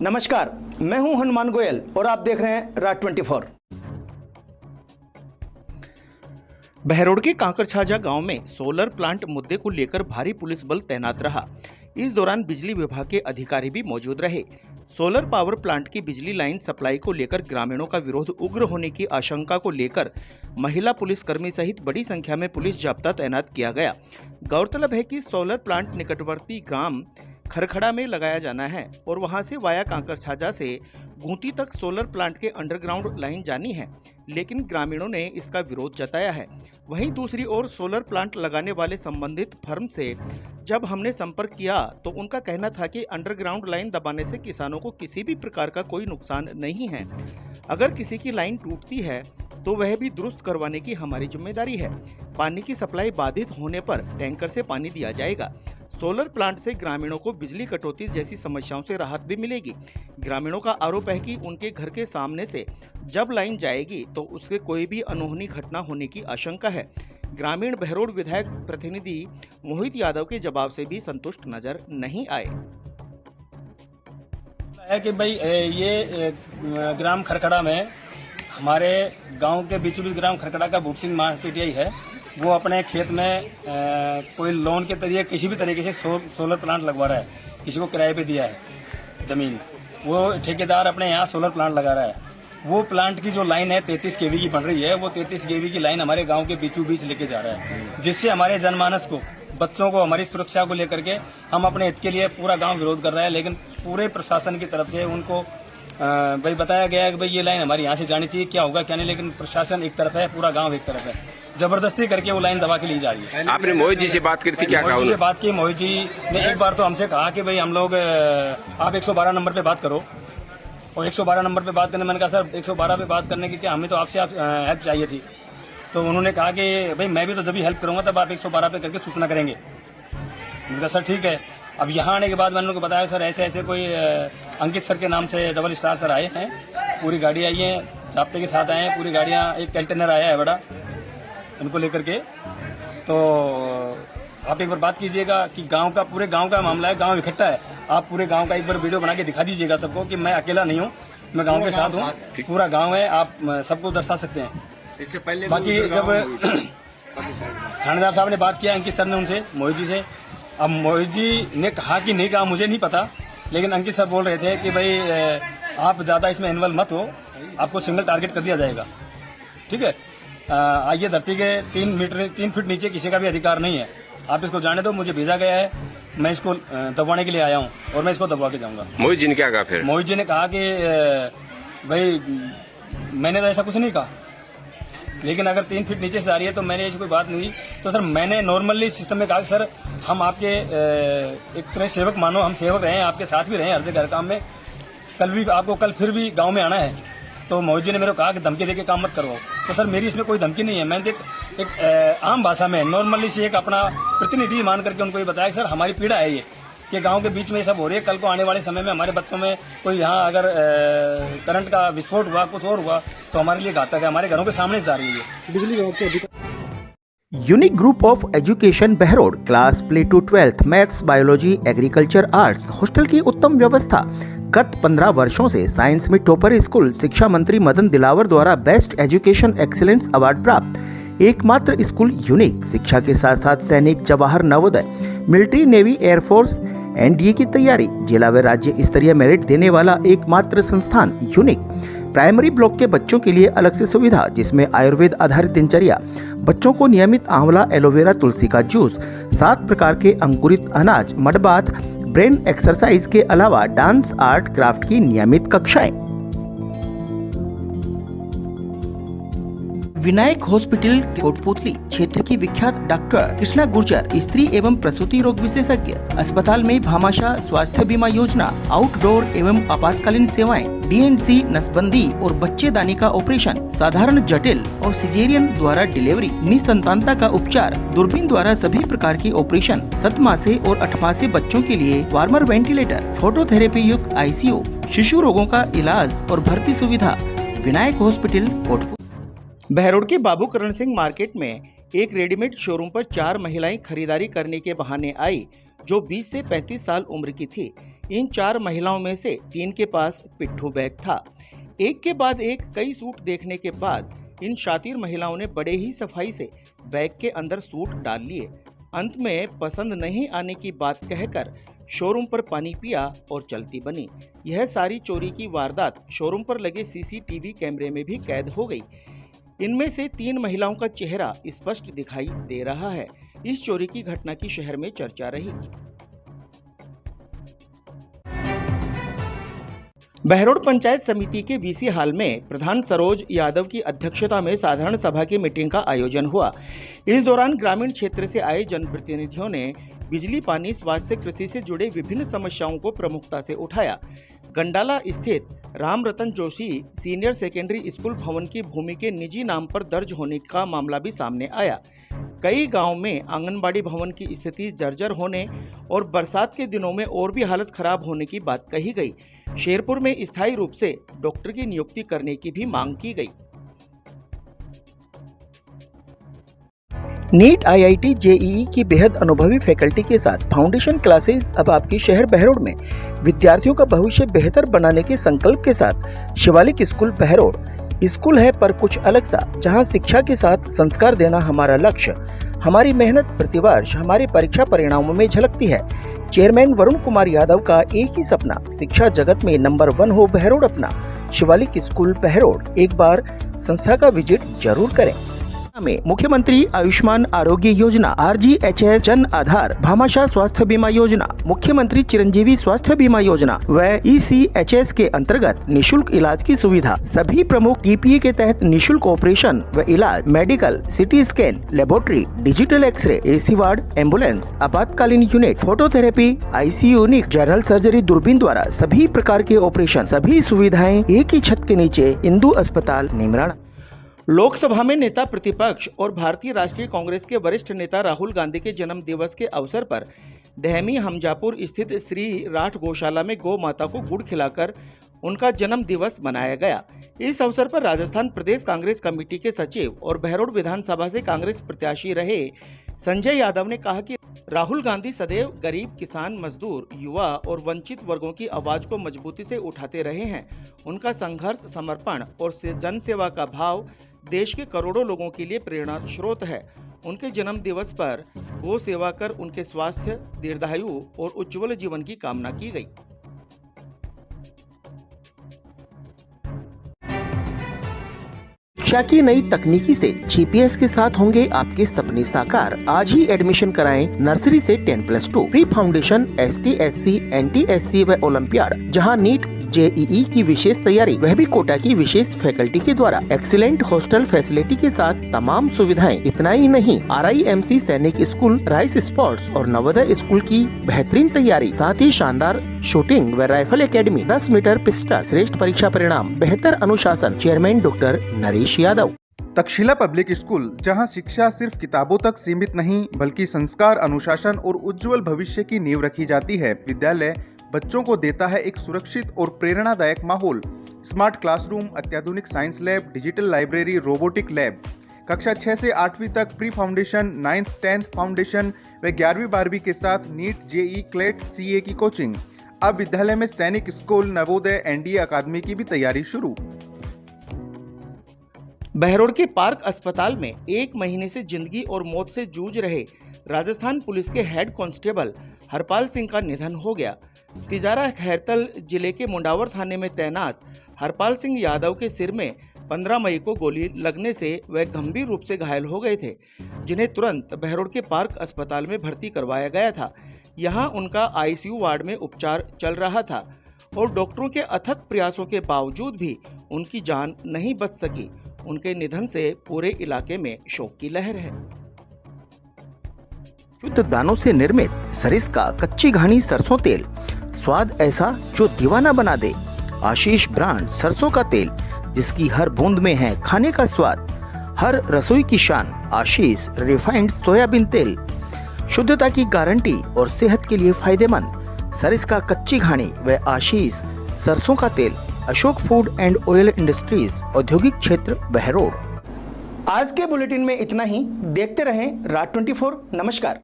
नमस्कार, मैं हूं हनुमान गोयल और आप देख रहे हैं राज 24। बहरोड के कांकरछाजा गांव में सोलर प्लांट मुद्दे को लेकर भारी पुलिस बल तैनात रहा। इस दौरान बिजली विभाग के अधिकारी भी मौजूद रहे। सोलर पावर प्लांट की बिजली लाइन सप्लाई को लेकर ग्रामीणों का विरोध उग्र होने की आशंका को लेकर महिला पुलिसकर्मी सहित बड़ी संख्या में पुलिस जाब्ता तैनात किया गया। गौरतलब है कि सोलर प्लांट निकटवर्ती ग्राम खरखड़ा में लगाया जाना है और वहां से वाया कांकरछाजा से गूंती तक सोलर प्लांट के अंडरग्राउंड लाइन जानी है, लेकिन ग्रामीणों ने इसका विरोध जताया है। वहीं दूसरी ओर सोलर प्लांट लगाने वाले संबंधित फर्म से जब हमने संपर्क किया तो उनका कहना था कि अंडरग्राउंड लाइन दबाने से किसानों को किसी भी प्रकार का कोई नुकसान नहीं है। अगर किसी की लाइन टूटती है तो वह भी दुरुस्त करवाने की हमारी जिम्मेदारी है। पानी की सप्लाई बाधित होने पर टैंकर से पानी दिया जाएगा। सोलर प्लांट से ग्रामीणों को बिजली कटौती जैसी समस्याओं से राहत भी मिलेगी। ग्रामीणों का आरोप है कि उनके घर के सामने से जब लाइन जाएगी तो उससे कोई भी अनहोनी घटना होने की आशंका है। ग्रामीण बहरोड विधायक प्रतिनिधि मोहित यादव के जवाब से भी संतुष्ट नजर नहीं आए। है कि भाई ये ग्राम खरखड़ा में हमारे गांव के बीचों बीच ग्राम खरखड़ा का भूप सिंह पीटीआई है। वो अपने खेत में कोई लोन के जरिए किसी भी तरीके से सोलर प्लांट लगवा रहा है, किसी को किराए पे दिया है जमीन, वो ठेकेदार अपने यहाँ सोलर प्लांट लगा रहा है। वो प्लांट की जो लाइन है 33 केवी की बन रही है, वो 33 केवी की लाइन हमारे गांव के बीचों बीच लेके जा रहा है, जिससे हमारे जनमानस को, बच्चों को, हमारी सुरक्षा को लेकर के हम अपने हित के लिए पूरा गाँव विरोध कर रहा है। लेकिन पूरे प्रशासन की तरफ से उनको भाई बताया गया है कि भाई ये लाइन हमारी यहाँ से जानी चाहिए, क्या होगा क्या नहीं, लेकिन प्रशासन एक तरफ है, पूरा गांव एक तरफ है, जबरदस्ती करके वो लाइन दबा के ली जा रही है। आपने मोहित जी से बात करी थी, क्या कहा? मोहित जी से बात की। मोहित जी ने एक बार तो हमसे कहा कि भाई हम लोग आप 112 नंबर पे बात करो, और 112 नंबर पे बात करने, मैंने कहा सर 112 पे बात करने की क्या, हमें तो आपसे हेल्प चाहिए थी। तो उन्होंने कहा कि भाई मैं भी तो जब भी हेल्प करूंगा तब आप 112 पे करके सूचना करेंगे। मैंने कहा सर ठीक है। अब यहाँ आने के बाद मैंने उनको बताया सर ऐसे ऐसे कोई अंकित सर के नाम से डबल स्टार सर आए हैं, पूरी गाड़ी आई है, जाब्ते के साथ आए हैं, पूरी गाड़ियाँ, एक कंटेनर आया है बड़ा, उनको लेकर के। तो आप एक बार बात कीजिएगा कि गांव का, पूरे गांव का मामला है, गांव इकट्ठा है। आप पूरे गांव का एक बार वीडियो बना के दिखा दीजिएगा सबको कि मैं अकेला नहीं हूं, मैं गांव के साथ हूं, पूरा गांव है, आप सबको दर्शा सकते हैं। इससे पहले बाकी जब थानेदार साहब ने बात किया अंकित सर ने उनसे, मोहित जी से, अब मोहित जी ने कहा कि नहीं कहा मुझे नहीं पता, लेकिन अंकित सर बोल रहे थे कि भाई आप ज़्यादा इसमें इन्वॉल्व मत हो, आपको सिंगल टारगेट कर दिया जाएगा, ठीक है। आइए धरती के 3 फीट नीचे किसी का भी अधिकार नहीं है, आप इसको जाने दो, मुझे भेजा गया है, मैं इसको दबाने के लिए आया हूँ और मैं इसको दबा के जाऊंगा। मोहित जी ने क्या कहा फिर? मोहित जी ने कहा कि भाई मैंने तो ऐसा कुछ नहीं कहा, लेकिन अगर 3 फीट नीचे से आ रही है तो मैंने ऐसी कोई बात नहीं। तो सर मैंने नॉर्मली सिस्टम में कहा कि सर हम आपके एक तरह सेवक मानो, हम सेवक रहे हैं, आपके साथ भी रहे हैं हर जगह काम में, कल भी आपको, कल फिर भी गांव में आना है। तो मोहित जी ने मेरे को कहा कि धमकी देके काम मत करवाओ। तो सर मेरी इसमें कोई धमकी नहीं है, मैंने एक आम भाषा में नॉर्मली से एक अपना प्रतिनिधि मान करके उनको ये बताया कि सर हमारी पीड़ा है ये, कि गांव के बीच में ये सब हो रही है, कल को आने वाले समय में हमारे बच्चों में कोई यहाँ अगर करंट का विस्फोट हुआ, कुछ और हुआ तो हमारे लिए घातक है, हमारे घरों के सामने से जा रही है बिजली। Unique group of education Behror, class play to 12th, maths, biology, agriculture, arts, hostel की उत्तम व्यवस्था। गत 15 वर्षों से साइंस में टॉपर स्कूल, शिक्षा मंत्री मदन दिलावर द्वारा बेस्ट एजुकेशन एक्सीलेंस अवार्ड प्राप्त। एकमात्र स्कूल यूनिक, शिक्षा के साथ साथ सैनिक, Jawahar Navodaya, military, navy, air force, NDA की तैयारी, जिला व राज्य स्तरीय मेरिट देने वाला एकमात्र संस्थान यूनिक। प्राइमरी ब्लॉक के बच्चों के लिए अलग से सुविधा, जिसमें आयुर्वेद आधारित दिनचर्या, बच्चों को नियमित आंवला, एलोवेरा, तुलसी का जूस, 7 प्रकार के अंकुरित अनाज, मड बाथ, ब्रेन एक्सरसाइज के अलावा डांस, आर्ट, क्राफ्ट की नियमित कक्षाएं। विनायक हॉस्पिटल कोटपुतली क्षेत्र की विख्यात डॉक्टर कृष्णा गुर्जर, स्त्री एवं प्रसूति रोग विशेषज्ञ। अस्पताल में भामाशाह स्वास्थ्य बीमा योजना, आउटडोर एवं आपातकालीन सेवाएं, डीएनसी, नसबंदी और बच्चेदानी का ऑपरेशन, साधारण, जटिल और सिजेरियन द्वारा डिलीवरी, निसंतानता का उपचार, दूरबीन द्वारा सभी प्रकार की ऑपरेशन, 7 मासे और 8 मासे बच्चों के लिए वार्मर वेंटिलेटर, फोटोथेरेपी युक्त आईसीयू, शिशु रोगों का इलाज और भर्ती सुविधा। विनायक हॉस्पिटल कोटपुतली। बहरोड के बाबू करण सिंह मार्केट में एक रेडीमेड शोरूम पर 4 महिलाएं खरीदारी करने के बहाने आई, जो 20 से 35 साल उम्र की थी। इन 4 महिलाओं में से 3 के पास पिट्ठू बैग था। एक के बाद एक कई सूट देखने के बाद इन शातिर महिलाओं ने बड़े ही सफाई से बैग के अंदर सूट डाल लिए। अंत में पसंद नहीं आने की बात कहकर शोरूम पर पानी पिया और चलती बनी। यह सारी चोरी की वारदात शोरूम पर लगे सीसीटीवी कैमरे में भी कैद हो गई। इनमें से 3 महिलाओं का चेहरा स्पष्ट दिखाई दे रहा है। इस चोरी की घटना की शहर में चर्चा रही। बहरोड पंचायत समिति के वीसी हॉल में प्रधान सरोज यादव की अध्यक्षता में साधारण सभा की मीटिंग का आयोजन हुआ। इस दौरान ग्रामीण क्षेत्र से आए जनप्रतिनिधियों ने बिजली, पानी, स्वास्थ्य, कृषि से जुड़े विभिन्न समस्याओं को प्रमुखता से उठाया। गंडाला स्थित राम रतन जोशी सीनियर सेकेंडरी स्कूल भवन की भूमि के निजी नाम पर दर्ज होने का मामला भी सामने आया। कई गांव में आंगनबाड़ी भवन की स्थिति जर्जर होने और बरसात के दिनों में और भी हालत खराब होने की बात कही गई। शेरपुर में स्थायी रूप से डॉक्टर की नियुक्ति करने की भी मांग की गई। नीट, आईआईटी, जेईई की बेहद अनुभवी फैकल्टी के साथ फाउंडेशन क्लासेस अब आपके शहर बहरोड में विद्यार्थियों का भविष्य बेहतर बनाने के संकल्प के साथ शिवालिक स्कूल बहरोड स्कूल है, पर कुछ अलग सा, जहां शिक्षा के साथ संस्कार देना हमारा लक्ष्य। हमारी मेहनत प्रतिवर्ष हमारे परीक्षा परिणामों में झलकती है। चेयरमैन वरुण कुमार यादव का एक ही सपना, शिक्षा जगत में नंबर 1 हो बहरोड अपना। शिवालिक स्कूल बहरोड, एक बार संस्था का विजिट जरूर करें। में मुख्यमंत्री आयुष्मान आरोग्य योजना, RGHS जन आधार, भामाशाह स्वास्थ्य बीमा योजना, मुख्यमंत्री चिरंजीवी स्वास्थ्य बीमा योजना व ECHS के अंतर्गत निशुल्क इलाज की सुविधा, सभी प्रमुख TPA के तहत निशुल्क ऑपरेशन व इलाज, medical, CT scan, laboratory, digital x ray, AC ward, ambulance, आपातकालीन unit, phototherapy, ICU unit, general surgery, दूरबीन द्वारा सभी प्रकार के ऑपरेशन, सभी सुविधाएं एक ही छत के नीचे, इंदु अस्पताल, निमराना। लोकसभा में नेता प्रतिपक्ष और भारतीय राष्ट्रीय कांग्रेस के वरिष्ठ नेता राहुल गांधी के जन्म दिवस के अवसर पर दहमी हमजापुर स्थित श्री राठ गौशाला में गौ माता को गुड़ खिलाकर उनका जन्म दिवस मनाया गया। इस अवसर पर राजस्थान प्रदेश कांग्रेस कमेटी के सचिव और बहरोड विधानसभा से कांग्रेस प्रत्याशी रहे संजय यादव ने कहा कि राहुल गांधी सदैव गरीब, किसान, मजदूर, युवा और वंचित वर्गों की आवाज को मजबूती से उठाते रहे हैं। उनका संघर्ष, समर्पण और जन सेवा का भाव देश के करोड़ों लोगों के लिए प्रेरणा स्रोत है। उनके जन्म दिवस पर गौ सेवा कर उनके स्वास्थ्य, दीर्घायु और उज्जवल जीवन की कामना की गई। शिक्षा की नई तकनीकी से GPS के साथ होंगे आपके सपने साकार। आज ही एडमिशन कराएं नर्सरी से 10+2 pre foundation, ST, SC, NT-SC व ओलंपियाड, जहां नीट, जेईई की विशेष तैयारी, वह भी कोटा की विशेष फैकल्टी के द्वारा, एक्सीलेंट हॉस्टल फैसिलिटी के साथ तमाम सुविधाएं। इतना ही नहीं, RIMC सैनिक स्कूल, राइस स्पोर्ट्स और नवोदय स्कूल की बेहतरीन तैयारी, साथ ही शानदार शूटिंग व राइफल एकेडमी, 10 मीटर पिस्टल, श्रेष्ठ परीक्षा परिणाम, बेहतर अनुशासन। Chairman doctor Naresh Yadav. Takshashila public school, जहां शिक्षा सिर्फ किताबों तक सीमित नहीं बल्कि संस्कार, अनुशासन और उज्जवल भविष्य की नींव रखी जाती है। विद्यालय बच्चों को देता है एक सुरक्षित और प्रेरणादायक माहौल, स्मार्ट क्लासरूम, अत्याधुनिक science lab, digital library, robotic lab. कक्षा 6 से 8वीं तक pre foundation, 9th 10th foundation व 11वीं 12वीं के साथ नीट, जेई, क्लेट, CA की कोचिंग। अब विद्यालय में सैनिक स्कूल, नवोदय, NDA अकादमी की भी तैयारी शुरू। बहरोड के पार्क अस्पताल में 1 महीने से जिंदगी और मौत से जूझ रहे राजस्थान पुलिस के हेड कांस्टेबल हरपाल सिंह का निधन हो गया। तिजारा खैरतल जिले के मुंडावर थाने में तैनात हरपाल सिंह यादव के सिर में 15 मई को गोली लगने से वह गंभीर रूप से घायल हो गए थे, जिन्हें तुरंत बहरोड के पार्क अस्पताल में भर्ती करवाया गया था। यहां उनका ICU वार्ड में उपचार चल रहा था और डॉक्टरों के अथक प्रयासों के बावजूद भी उनकी जान नहीं बच सकी। उनके निधन से पूरे इलाके में शोक की लहर है। शुद्ध दानों से निर्मित सरिस्का कच्ची घानी सरसों तेल, स्वाद ऐसा जो दीवाना बना दे। आशीष ब्रांड सरसों का तेल, जिसकी हर बूंद में है खाने का स्वाद, हर रसोई की शान। आशीष रिफाइंड सोयाबीन तेल, शुद्धता की गारंटी और सेहत के लिए फायदेमंद। सरिस्का कच्ची घानी व आशीष सरसों का तेल। Ashok food and oil industries, औद्योगिक क्षेत्र, बहरोड। आज के बुलेटिन में इतना ही। देखते रहें राज 24। नमस्कार।